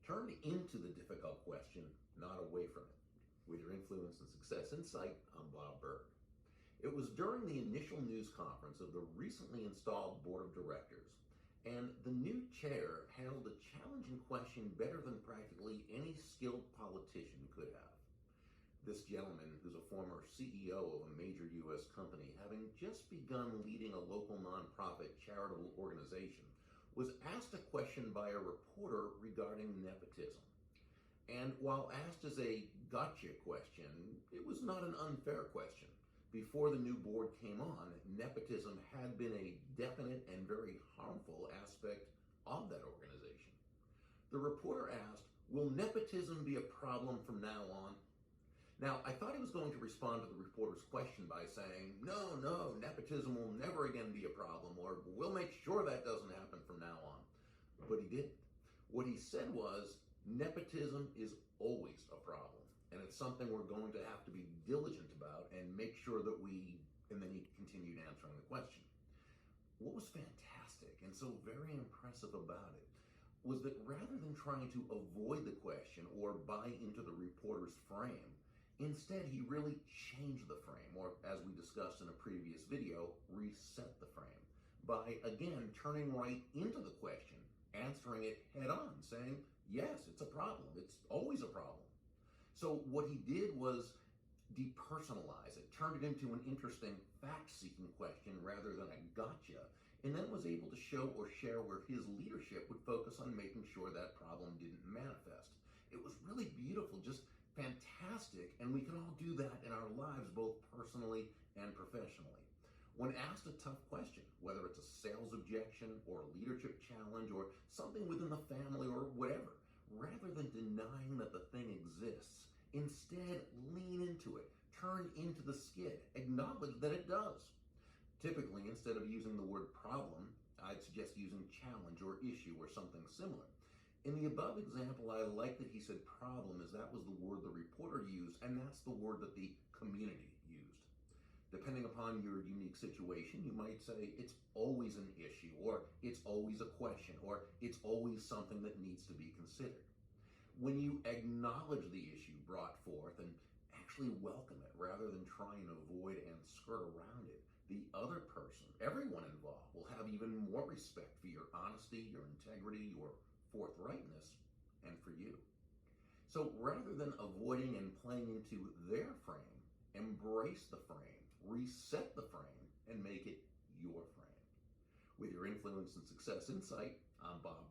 Turn into the difficult question, not away from it. With your influence and success insight, I'm Bob Berg. It was during the initial news conference of the recently installed board of directors, and the new chair handled a challenging question better than practically any skilled politician could have. This gentleman, who's a former CEO of a major U.S. company, having just begun leading a local nonprofit charitable organization, was asked a question by a reporter regarding nepotism. And while asked as a gotcha question, it was not an unfair question. Before the new board came on, nepotism had been a definite and very harmful aspect of that organization. The reporter asked, "Will nepotism be a problem from now on?" Now, I thought he was going to respond to the reporter's question by saying, no, nepotism will never again be a problem, or we'll make sure that doesn't happen from now on. But he didn't. What he said was, nepotism is always a problem, and it's something we're going to have to be diligent about and make sure that and then he continued answering the question. What was fantastic and so very impressive about it was that rather than trying to avoid the question or buy into the reporter's frame, instead, he really changed the frame, or as we discussed in a previous video, reset the frame by, again, turning right into the question, answering it head on, saying, yes, it's a problem. It's always a problem. So what he did was depersonalize it, turned it into an interesting fact-seeking question rather than a gotcha, and then was able to show or share where his leadership would focus on making sure that problem didn't manifest. It was really beautiful, just fantastic, and we can all do that in our lives, both personally and professionally. When asked a tough question, whether it's a sales objection or a leadership challenge or something within the family or whatever, rather than denying that the thing exists, instead lean into it, turn into the skid, acknowledge that it does. Typically, instead of using the word problem, I'd suggest using challenge or issue or something similar. In the above example, I like that he said problem, as that was the word the reporter used, and that's the word that the community used. Depending upon your unique situation, you might say it's always an issue, or it's always a question, or it's always something that needs to be considered. When you acknowledge the issue brought forth and actually welcome it rather than try and avoid and skirt around it, the other person, everyone involved, will have even more respect for your honesty, your integrity, your forthrightness, and for you. So rather than avoiding and playing into their frame, embrace the frame, reset the frame, and make it your frame. With your influence and success insight, I'm Bob